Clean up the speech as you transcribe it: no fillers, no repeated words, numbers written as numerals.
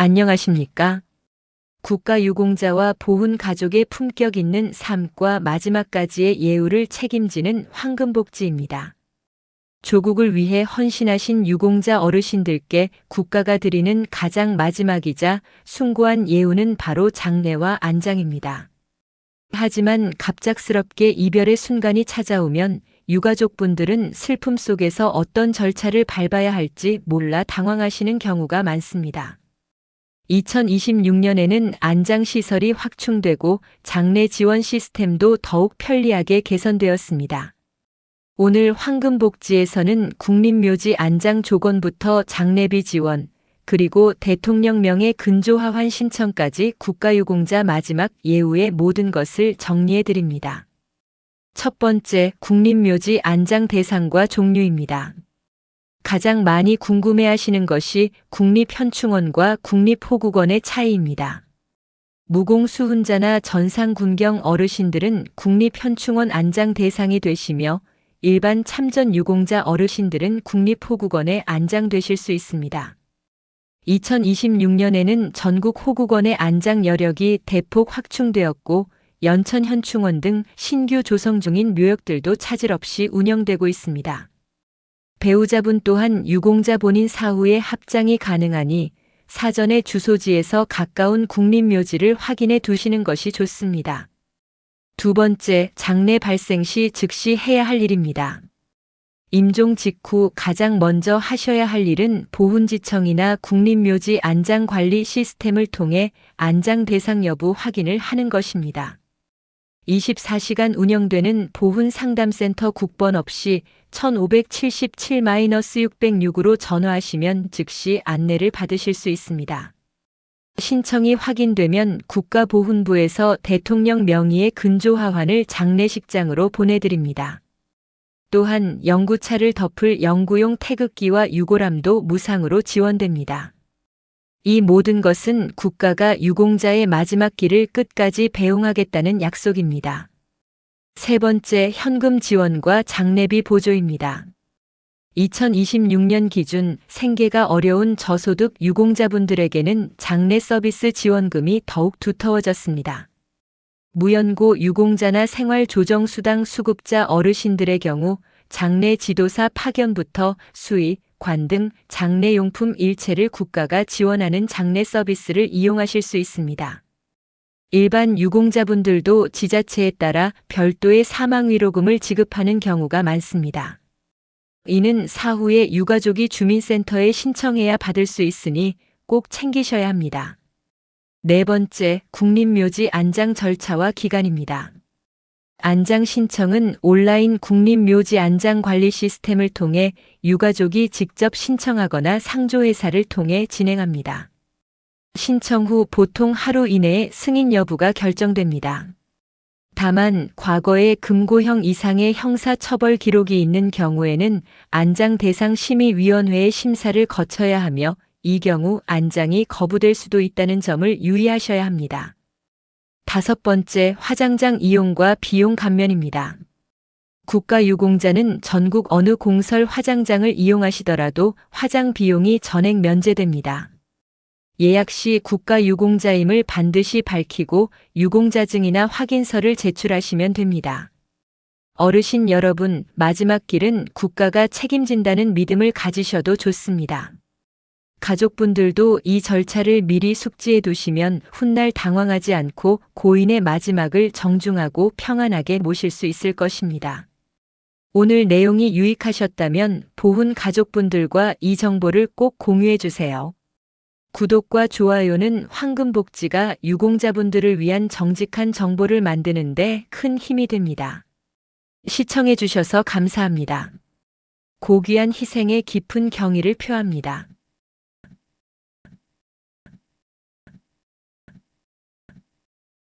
안녕하십니까? 국가유공자와 보훈 가족의 품격 있는 삶과 마지막까지의 예우를 책임지는 황금복지입니다. 조국을 위해 헌신하신 유공자 어르신들께 국가가 드리는 가장 마지막이자 숭고한 예우는 바로 장례와 안장입니다. 하지만 갑작스럽게 이별의 순간이 찾아오면 유가족분들은 슬픔 속에서 어떤 절차를 밟아야 할지 몰라 당황하시는 경우가 많습니다. 2026년에는 안장시설이 확충되고 장례 지원 시스템도 더욱 편리하게 개선되었습니다. 오늘 황금복지에서는 국립묘지 안장 조건부터 장례비 지원, 그리고 대통령명의 근조하환 신청까지 국가유공자 마지막 예우의 모든 것을 정리해 드립니다. 첫 번째, 국립묘지 안장 대상과 종류입니다. 가장 많이 궁금해하시는 것이 국립현충원과 국립호국원의 차이입니다. 무공수훈자나 전상군경 어르신들은 국립현충원 안장 대상이 되시며 일반 참전 유공자 어르신들은 국립호국원에 안장되실 수 있습니다. 2026년에는 전국 호국원의 안장 여력이 대폭 확충되었고 연천현충원 등 신규 조성 중인 묘역들도 차질 없이 운영되고 있습니다. 배우자분 또한 유공자 본인 사후에 합장이 가능하니 사전에 주소지에서 가까운 국립묘지를 확인해 두시는 것이 좋습니다. 두 번째, 장례 발생 시 즉시 해야 할 일입니다. 임종 직후 가장 먼저 하셔야 할 일은 보훈지청이나 국립묘지 안장관리 시스템을 통해 안장 대상 여부 확인을 하는 것입니다. 24시간 운영되는 보훈상담센터 국번 없이 1577-606으로 전화하시면 즉시 안내를 받으실 수 있습니다. 신청이 확인되면 국가보훈부에서 대통령 명의의 근조하환을 장례식장으로 보내드립니다. 또한 영구차를 덮을 영구용 태극기와 유골함도 무상으로 지원됩니다. 이 모든 것은 국가가 유공자의 마지막 길을 끝까지 배웅하겠다는 약속입니다. 세 번째, 현금 지원과 장례비 보조입니다. 2026년 기준 생계가 어려운 저소득 유공자분들에게는 장례 서비스 지원금이 더욱 두터워졌습니다. 무연고 유공자나 생활조정수당 수급자 어르신들의 경우 장례 지도사 파견부터 수의, 관 등 장례용품 일체를 국가가 지원하는 장례 서비스를 이용하실 수 있습니다. 일반 유공자분들도 지자체에 따라 별도의 사망위로금을 지급하는 경우가 많습니다. 이는 사후에 유가족이 주민센터에 신청해야 받을 수 있으니 꼭 챙기셔야 합니다. 네 번째, 국립묘지 안장 절차와 기간입니다. 안장 신청은 온라인 국립묘지 안장 관리 시스템을 통해 유가족이 직접 신청하거나 상조회사를 통해 진행합니다. 신청 후 보통 하루 이내에 승인 여부가 결정됩니다. 다만 과거에 금고형 이상의 형사처벌 기록이 있는 경우에는 안장 대상 심의위원회의 심사를 거쳐야 하며 이 경우 안장이 거부될 수도 있다는 점을 유의하셔야 합니다. 다섯 번째, 화장장 이용과 비용 감면입니다. 국가유공자는 전국 어느 공설 화장장을 이용하시더라도 화장 비용이 전액 면제됩니다. 예약 시 국가유공자임을 반드시 밝히고 유공자증이나 확인서를 제출하시면 됩니다. 어르신 여러분, 마지막 길은 국가가 책임진다는 믿음을 가지셔도 좋습니다. 가족분들도 이 절차를 미리 숙지해 두시면 훗날 당황하지 않고 고인의 마지막을 정중하고 평안하게 모실 수 있을 것입니다. 오늘 내용이 유익하셨다면 보훈 가족분들과 이 정보를 꼭 공유해 주세요. 구독과 좋아요는 황금복지가 유공자분들을 위한 정직한 정보를 만드는 데 큰 힘이 됩니다. 시청해 주셔서 감사합니다. 고귀한 희생에 깊은 경의를 표합니다.